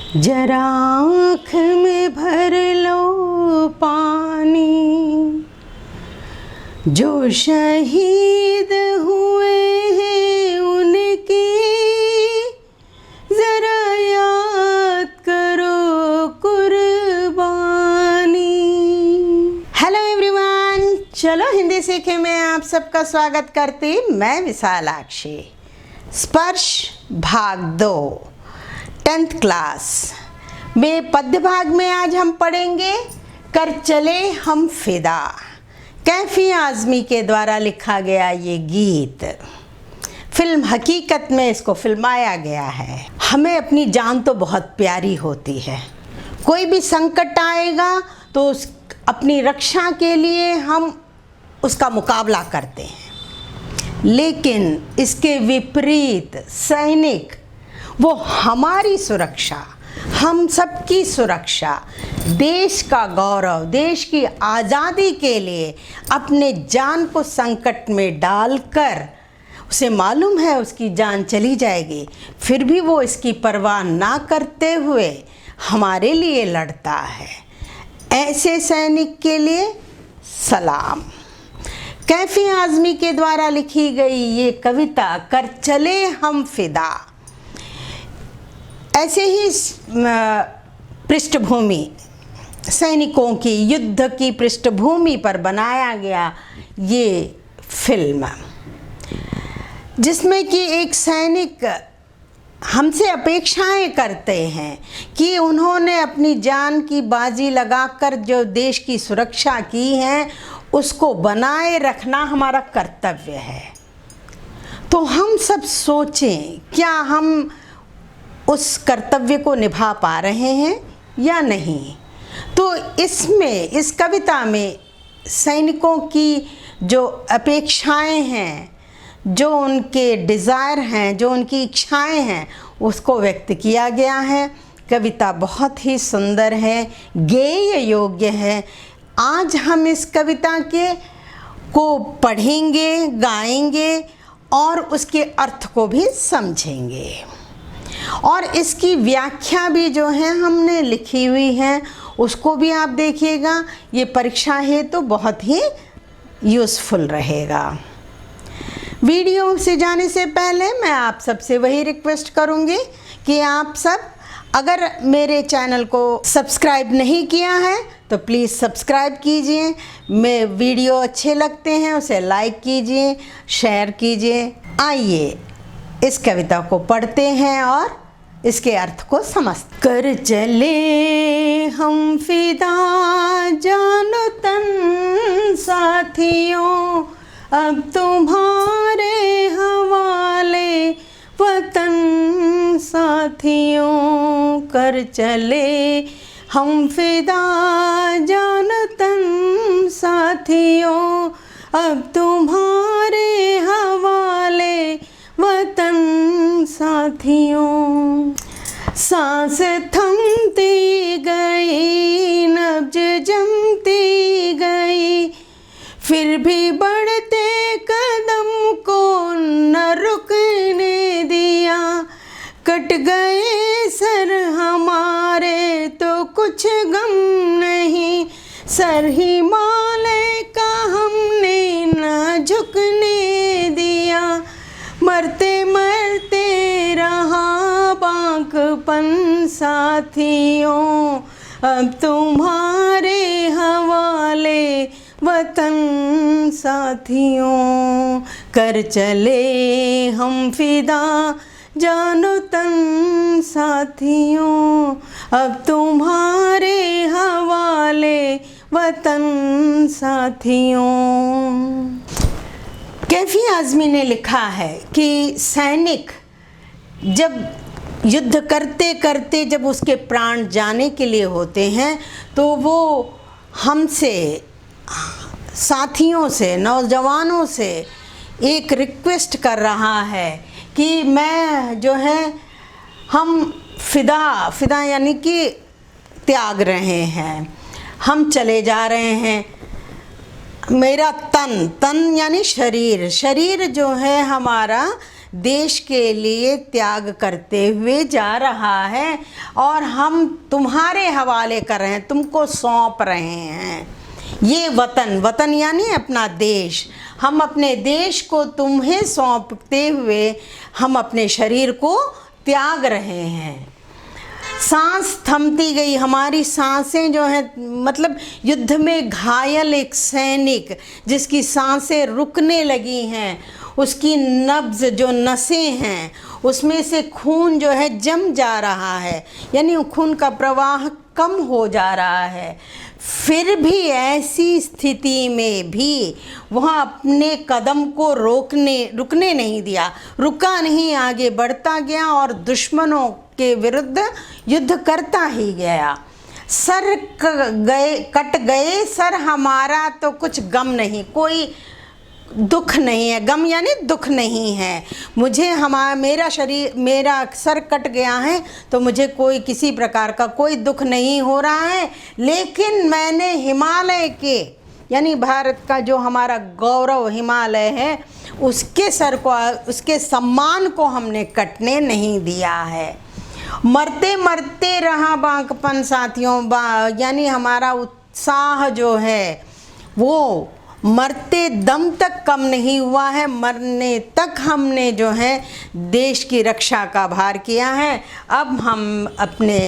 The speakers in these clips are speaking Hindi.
जरा आँख में भर लो पानी, जो शहीद हुए हैं उनकी जरा याद करो कुर्बानी। हेलो एवरीवन, चलो हिंदी सीखे में आप सबका स्वागत करती मैं विशालाक्षी। स्पर्श भाग 2 10th क्लास में पद्य भाग में आज हम पढ़ेंगे कर चले हम फिदा। कैफी आज़मी के द्वारा लिखा गया ये गीत फिल्म हकीकत में इसको फिल्माया गया है। हमें अपनी जान तो बहुत प्यारी होती है, कोई भी संकट आएगा तो अपनी रक्षा के लिए हम उसका मुकाबला करते हैं, लेकिन इसके विपरीत सैनिक वो हमारी सुरक्षा, हम सबकी सुरक्षा, देश का गौरव, देश की आज़ादी के लिए अपने जान को संकट में डालकर, उसे मालूम है उसकी जान चली जाएगी, फिर भी वो इसकी परवाह ना करते हुए हमारे लिए लड़ता है। ऐसे सैनिक के लिए सलाम। कैफी आज़मी के द्वारा लिखी गई ये कविता कर चले हम फिदा, ऐसे ही पृष्ठभूमि, सैनिकों की युद्ध की पृष्ठभूमि पर बनाया गया ये फिल्म, जिसमें कि एक सैनिक हमसे अपेक्षाएं करते हैं कि उन्होंने अपनी जान की बाजी लगाकर जो देश की सुरक्षा की है उसको बनाए रखना हमारा कर्तव्य है। तो हम सब सोचें, क्या हम उस कर्तव्य को निभा पा रहे हैं या नहीं। तो इसमें, इस कविता में सैनिकों की जो अपेक्षाएं हैं, जो उनके डिज़ायर हैं, जो उनकी इच्छाएं हैं, उसको व्यक्त किया गया है। कविता बहुत ही सुंदर है, गेय योग्य है। आज हम इस कविता को पढ़ेंगे, गाएंगे और उसके अर्थ को भी समझेंगे, और इसकी व्याख्या भी जो है हमने लिखी हुई है, उसको भी आप देखिएगा। ये परीक्षा है तो बहुत ही यूज़फुल रहेगा। वीडियो से जाने से पहले मैं आप सबसे वही रिक्वेस्ट करूँगी कि आप सब अगर मेरे चैनल को सब्सक्राइब नहीं किया है तो प्लीज़ सब्सक्राइब कीजिए। मैं वीडियो अच्छे लगते हैं उसे लाइक कीजिए, शेयर कीजिए। आइए इस कविता को पढ़ते हैं और इसके अर्थ को समझते। कर चले हम फिदा जानो तन साथियों, अब तुम्हारे हवाले वतन साथियों। कर चले हम फिदा जानो तन साथियों, अब तुम्हारे हवाले वतन साथियों। सांस थमती गई, नब्ज जमती गई, फिर भी बढ़ते कदम को न रुकने दिया। कट गए सर हमारे तो कुछ गम नहीं, सर हिमालय का हमने न झुकने दिया। मरते मरते रहा बांकपन साथियों, अब तुम्हारे हवाले वतन साथियों। कर चले हम फिदा जानो तन साथियों, अब तुम्हारे हवाले वतन साथियों। कैफी आज़मी ने लिखा है कि सैनिक जब युद्ध करते करते जब उसके प्राण जाने के लिए होते हैं तो वो हमसे, साथियों से, नौजवानों से एक रिक्वेस्ट कर रहा है कि मैं जो है, हम फिदा यानी कि त्याग रहे हैं, हम चले जा रहे हैं। मेरा तन यानी शरीर जो है हमारा, देश के लिए त्याग करते हुए जा रहा है और हम तुम्हारे हवाले कर रहे हैं, तुमको सौंप रहे हैं। ये वतन यानी अपना देश, हम अपने देश को तुम्हें सौंपते हुए हम अपने शरीर को त्याग रहे हैं। सांस थमती गई, हमारी सांसें जो हैं, मतलब युद्ध में घायल एक सैनिक जिसकी सांसें रुकने लगी हैं, उसकी नब्ज़ जो नसें हैं उसमें से खून जो है जम जा रहा है, यानी नहीं, खून का प्रवाह कम हो जा रहा है। फिर भी ऐसी स्थिति में भी वह अपने कदम को रुकने नहीं दिया, रुका नहीं, आगे बढ़ता गया और दुश्मनों के विरुद्ध युद्ध करता ही गया। सर कट गए सर हमारा तो कुछ गम नहीं, कोई दुख नहीं है। गम यानी दुख नहीं है। मेरा सर कट गया है तो मुझे कोई किसी प्रकार का कोई दुख नहीं हो रहा है, लेकिन मैंने हिमालय के यानी भारत का जो हमारा गौरव हिमालय है उसके सर को, उसके सम्मान को हमने कटने नहीं दिया है। मरते मरते रहा बांकपन साथियों, यानी हमारा उत्साह जो है वो मरते दम तक कम नहीं हुआ है। मरने तक हमने जो है देश की रक्षा का भार किया है। अब हम अपने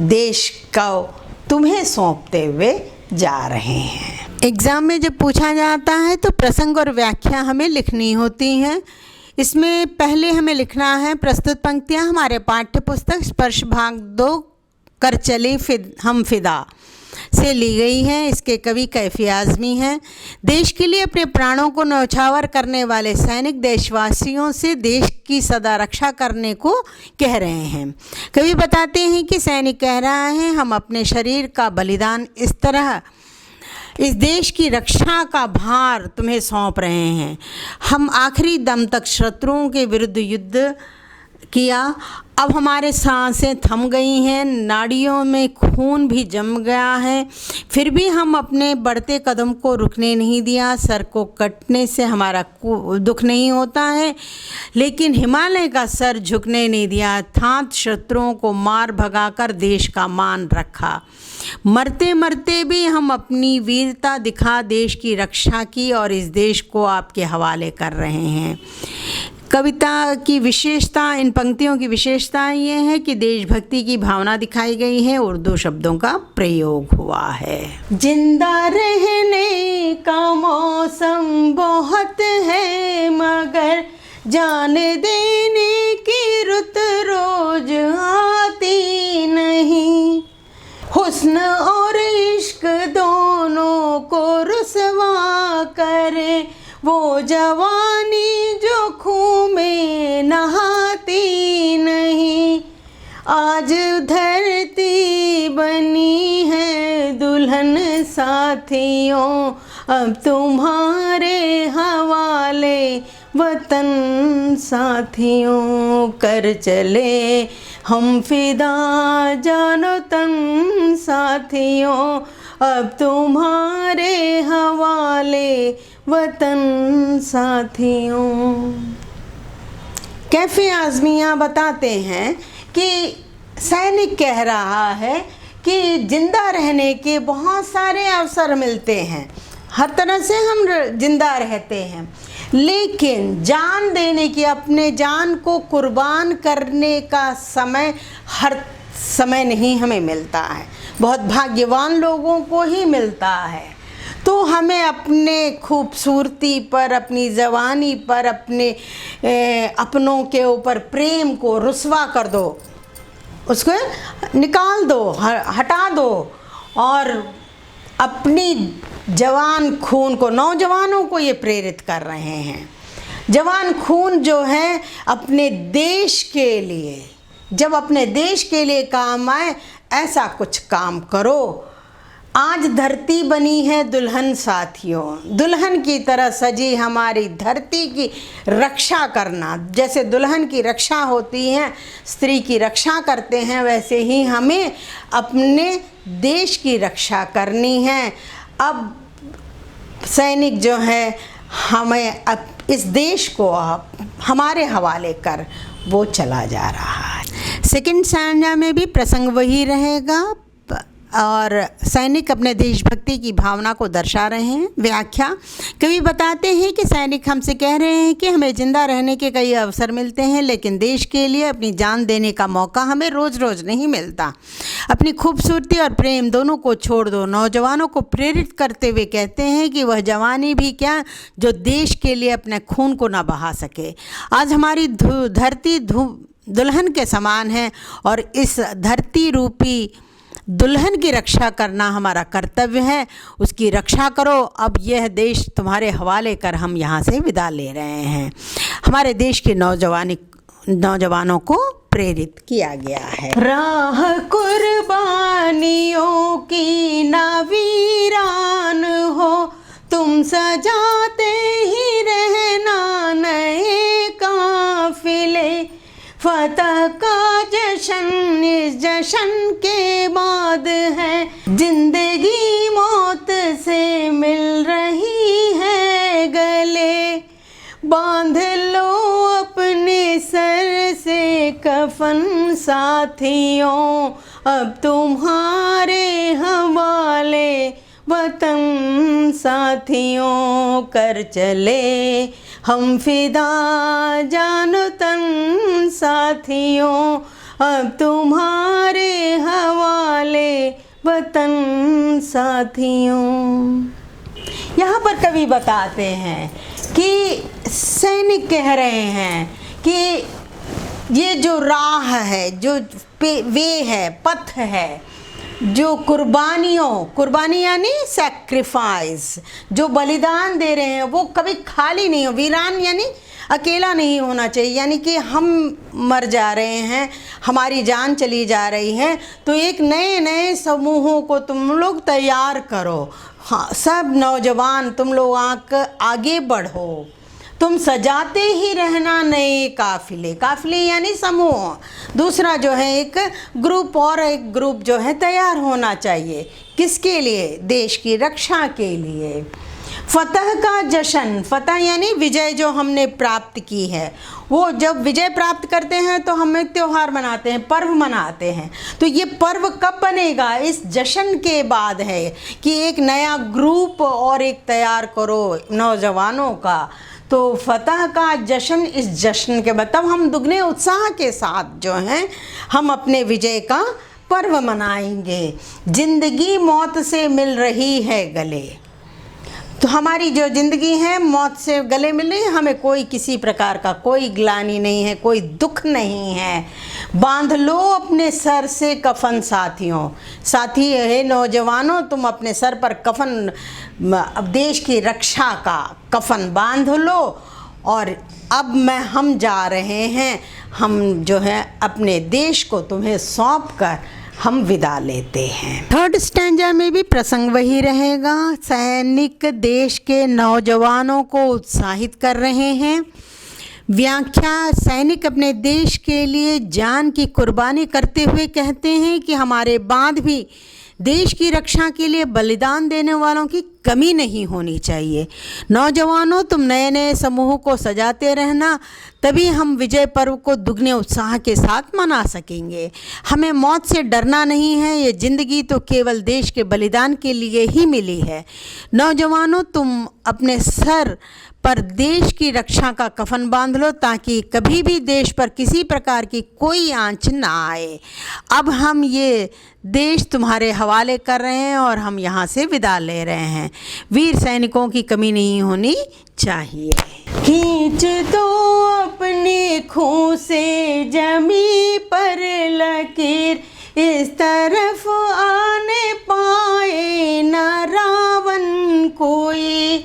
देश को तुम्हें सौंपते हुए जा रहे हैं। एग्ज़ाम में जब पूछा जाता है तो प्रसंग और व्याख्या हमें लिखनी होती हैं। इसमें पहले हमें लिखना है प्रस्तुत पंक्तियाँ हमारे पाठ्य पुस्तक स्पर्श भाग 2 कर चले हम फिदा से ली गई हैं। इसके कवि कैफी आज़मी हैं। देश के लिए अपने प्राणों को न्यौछावर करने वाले सैनिक देशवासियों से देश की सदा रक्षा करने को कह रहे हैं। कवि बताते हैं कि सैनिक कह रहा है, हम अपने शरीर का बलिदान इस तरह इस देश की रक्षा का भार तुम्हें सौंप रहे हैं। हम आखिरी दम तक शत्रुओं के विरुद्ध युद्ध किया। अब हमारे सांसें थम गई हैं, नाड़ियों में खून भी जम गया है, फिर भी हम अपने बढ़ते कदम को रुकने नहीं दिया। सर को कटने से हमारा दुख नहीं होता है, लेकिन हिमालय का सर झुकने नहीं दिया। अर्थात शत्रुओं को मार भगाकर देश का मान रखा। मरते मरते भी हम अपनी वीरता दिखा देश की रक्षा की और इस देश को आपके हवाले कर रहे हैं। कविता की विशेषता, इन पंक्तियों की विशेषता ये है कि देशभक्ति की भावना दिखाई गई है, उर्दू शब्दों का प्रयोग हुआ है। जिंदा रहने का मौसम बहुत है मगर जान देने की रुत रोज आती नहीं। हुस्न और इश्क दोनों को रुसवा करे वो जवानी जो खून में नहाती नहीं। आज धरती बनी है दुल्हन साथियों, अब तुम्हारे हवाले वतन साथियों। कर चले हम फिदा जानो तन साथियों, अब तुम्हारे हवाले वतन साथियों। कैफी आज़मियाँ बताते हैं कि सैनिक कह रहा है कि जिंदा रहने के बहुत सारे अवसर मिलते हैं, हर तरह से हम जिंदा रहते हैं, लेकिन जान देने की, अपने जान को कुर्बान करने का समय हर समय नहीं हमें मिलता है, बहुत भाग्यवान लोगों को ही मिलता है। तो हमें अपने खूबसूरती पर, अपनी जवानी पर, अपनों के ऊपर प्रेम को रुस्वा कर दो, उसको निकाल दो, हटा दो और अपनी जवान खून को, नौजवानों को ये प्रेरित कर रहे हैं। जवान खून जो है अपने देश के लिए, जब अपने देश के लिए काम आए ऐसा कुछ काम करो। आज धरती बनी है दुल्हन साथियों, दुल्हन की तरह सजी हमारी धरती की रक्षा करना, जैसे दुल्हन की रक्षा होती है, स्त्री की रक्षा करते हैं, वैसे ही हमें अपने देश की रक्षा करनी है। अब सैनिक जो है हमें अब इस देश को हमारे हवाले कर वो चला जा रहा है। सेकंड स्टैंजा में भी प्रसंग वही रहेगा और सैनिक अपने देशभक्ति की भावना को दर्शा रहे हैं। व्याख्या, कवि बताते हैं कि सैनिक हमसे कह रहे हैं कि हमें जिंदा रहने के कई अवसर मिलते हैं, लेकिन देश के लिए अपनी जान देने का मौका हमें रोज़ रोज़ नहीं मिलता। अपनी खूबसूरती और प्रेम दोनों को छोड़ दो। नौजवानों को प्रेरित करते हुए कहते हैं कि वह जवानी भी क्या जो देश के लिए अपने खून को ना बहा सके। आज हमारी धरती दुल्हन के समान है और इस धरती रूपी दुल्हन की रक्षा करना हमारा कर्तव्य है। उसकी रक्षा करो। अब यह देश तुम्हारे हवाले कर हम यहाँ से विदा ले रहे हैं। हमारे देश के नौजवानों को प्रेरित किया गया है। राह कुर्बानियों की ना वीरान हो, तुम सजाते ही रहना नए काफिले। फतह का जश्न इस जश्न के बाद है, जिंदगी मौत से मिल रही है गले। बांध लो अपने सर से कफन साथियों, अब तुम्हारे हवाले वतन साथियों। कर चले हम फिदा जानो तन साथियों, अब तुम्हारे हवाले वतन साथियों। यहाँ पर कवि बताते हैं कि सैनिक कह रहे हैं कि ये जो राह है, जो वे है, पथ है, जो कुर्बानी यानी सैक्रिफाइस, जो बलिदान दे रहे हैं वो कभी खाली नहीं हो। वीरान यानी अकेला नहीं होना चाहिए, यानी कि हम मर जा रहे हैं, हमारी जान चली जा रही है, तो एक नए नए समूहों को तुम लोग तैयार करो। हाँ, सब नौजवान तुम लोग आगे बढ़ो। तुम सजाते ही रहना नए काफिले। काफिले यानी समूह। दूसरा जो है एक ग्रुप, और एक ग्रुप जो है तैयार होना चाहिए। किसके लिए? देश की रक्षा के लिए। फतह का जश्न, फतह यानी विजय जो हमने प्राप्त की है, वो जब विजय प्राप्त करते हैं तो हम एक त्यौहार मनाते हैं, पर्व मनाते हैं। तो ये पर्व कब बनेगा? इस जश्न के बाद है कि एक नया ग्रुप और एक तैयार करो नौजवानों का। तो फतह का जश्न, इस जश्न के बाद तब हम दुगने उत्साह के साथ जो हैं हम अपने विजय का पर्व मनाएंगे। जिंदगी मौत से मिल रही है गले। तो हमारी जो ज़िंदगी है मौत से गले मिल रही है, हमें कोई किसी प्रकार का कोई ग्लानि नहीं है, कोई दुख नहीं है। बांध लो अपने सर से कफन साथियों। साथी है नौजवानों, तुम अपने सर पर कफन, अब देश की रक्षा का कफन बांध लो। और अब हम जा रहे हैं, हम जो है अपने देश को तुम्हें सौंप कर हम विदा लेते हैं। थर्ड स्टैंजा में भी प्रसंग वही रहेगा। सैनिक देश के नौजवानों को उत्साहित कर रहे हैं। व्याख्या, सैनिक अपने देश के लिए जान की कुर्बानी करते हुए कहते हैं कि हमारे बाद भी देश की रक्षा के लिए बलिदान देने वालों की कमी नहीं होनी चाहिए। नौजवानों, तुम नए नए समूहों को सजाते रहना, तभी हम विजय पर्व को दुगने उत्साह के साथ मना सकेंगे। हमें मौत से डरना नहीं है, ये ज़िंदगी तो केवल देश के बलिदान के लिए ही मिली है। नौजवानों, तुम अपने सर पर देश की रक्षा का कफन बांध लो, ताकि कभी भी देश पर किसी प्रकार की कोई आंच ना आए। अब हम ये देश तुम्हारे हवाले कर रहे हैं और हम यहाँ से विदा ले रहे हैं। वीर सैनिकों की कमी नहीं होनी चाहिए। खींच दो अपने खून से जमी पर लकीर, इस तरफ आने पाए न रावण कोई।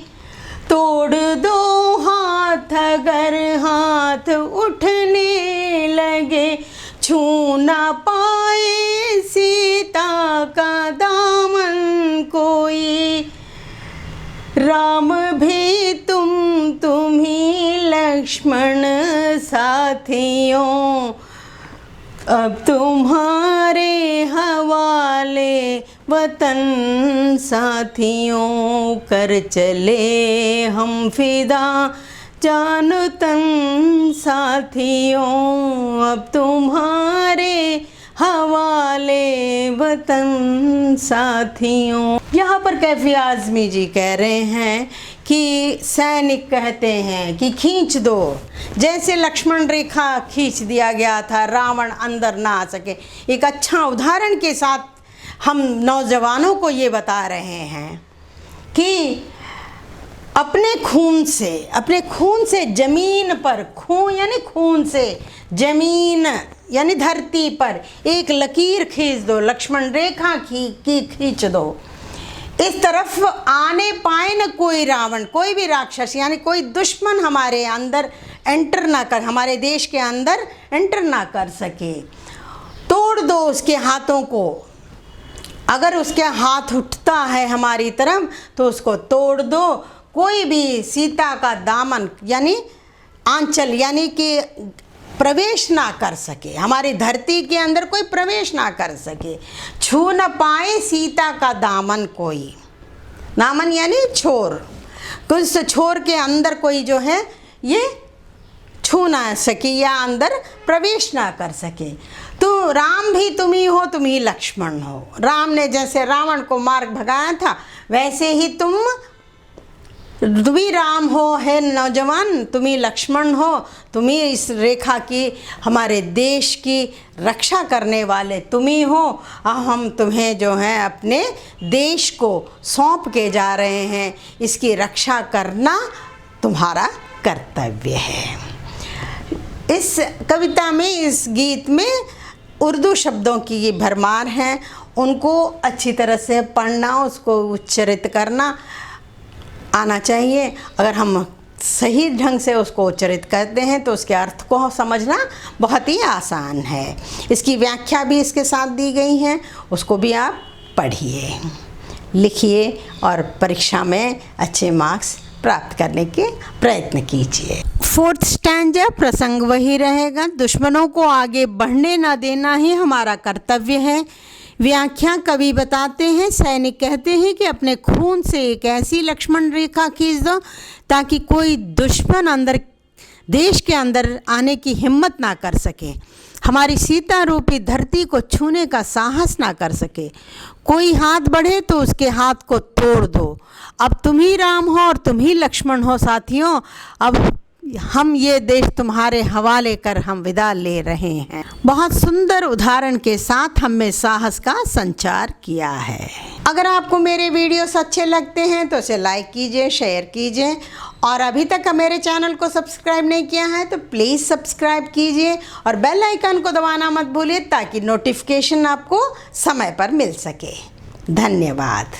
तोड़ दो हाथ अगर हाथ उठने लगे, छू ना पाए सीता का दामन कोई। राम भी तुम ही लक्ष्मण साथियों, अब तुम्हारे हवाले वतन साथियों, कर चले हम फिदा जान तन साथियों, अब तुम्हारे हवाले वतन साथियों। यहाँ पर कैफी आज़मी जी कह रहे हैं कि सैनिक कहते हैं कि खींच दो, जैसे लक्ष्मण रेखा खींच दिया गया था, रावण अंदर ना आ सके। एक अच्छा उदाहरण के साथ हम नौजवानों को ये बता रहे हैं कि अपने खून से ज़मीन पर, खून यानी खून से ज़मीन यानी धरती पर एक लकीर खींच दो, लक्ष्मण रेखा खींच दो। इस तरफ आने पाए न कोई रावण, कोई भी राक्षस यानी कोई दुश्मन हमारे अंदर एंटर ना कर, हमारे देश के अंदर एंटर ना कर सके। तोड़ दो उसके हाथों को, अगर उसके हाथ उठता है हमारी तरफ तो उसको तोड़ दो। कोई भी सीता का दामन यानी आंचल यानी कि प्रवेश ना कर सके, हमारी धरती के अंदर कोई प्रवेश ना कर सके, छू न पाए सीता का दामन कोई। दामन यानी छोर, कुछ छोर के अंदर कोई जो है ये छू ना सके या अंदर प्रवेश ना कर सके। तो राम भी तुम ही हो, तुम ही लक्ष्मण हो। राम ने जैसे रावण को मार भगाया था, वैसे ही तुम भी राम हो, है नौजवान, तुम ही लक्ष्मण हो, तुम ही इस रेखा की, हमारे देश की रक्षा करने वाले तुम ही हो। हम तुम्हें जो है अपने देश को सौंप के जा रहे हैं, इसकी रक्षा करना तुम्हारा कर्तव्य है। इस कविता में, इस गीत में उर्दू शब्दों की भरमार है, उनको अच्छी तरह से पढ़ना, उसको उच्चारित करना आना चाहिए। अगर हम सही ढंग से उसको उच्चारित करते हैं तो उसके अर्थ को समझना बहुत ही आसान है। इसकी व्याख्या भी इसके साथ दी गई है, उसको भी आप पढ़िए, लिखिए और परीक्षा में अच्छे मार्क्स प्राप्त करने के प्रयत्न कीजिए। 4th स्टैंजा प्रसंग वही रहेगा, दुश्मनों को आगे बढ़ने ना देना ही हमारा कर्तव्य है। व्याख्या कवि बताते हैं, सैनिक कहते हैं कि अपने खून से एक ऐसी लक्ष्मण रेखा खींच दो ताकि कोई दुश्मन अंदर, देश के अंदर आने की हिम्मत ना कर सके, हमारी सीता रूपी धरती को छूने का साहस ना कर सके। कोई हाथ बढ़े तो उसके हाथ को तोड़ दो। अब तुम ही राम हो और तुम ही लक्ष्मण हो साथियों, अब हम ये देश तुम्हारे हवाले कर हम विदा ले रहे हैं। बहुत सुंदर उदाहरण के साथ हमने साहस का संचार किया है। अगर आपको मेरे वीडियोस अच्छे लगते हैं तो इसे लाइक कीजिए, शेयर कीजिए, और अभी तक मेरे चैनल को सब्सक्राइब नहीं किया है तो प्लीज़ सब्सक्राइब कीजिए और बेल आइकन को दबाना मत भूलिए ताकि नोटिफिकेशन आपको समय पर मिल सके। धन्यवाद।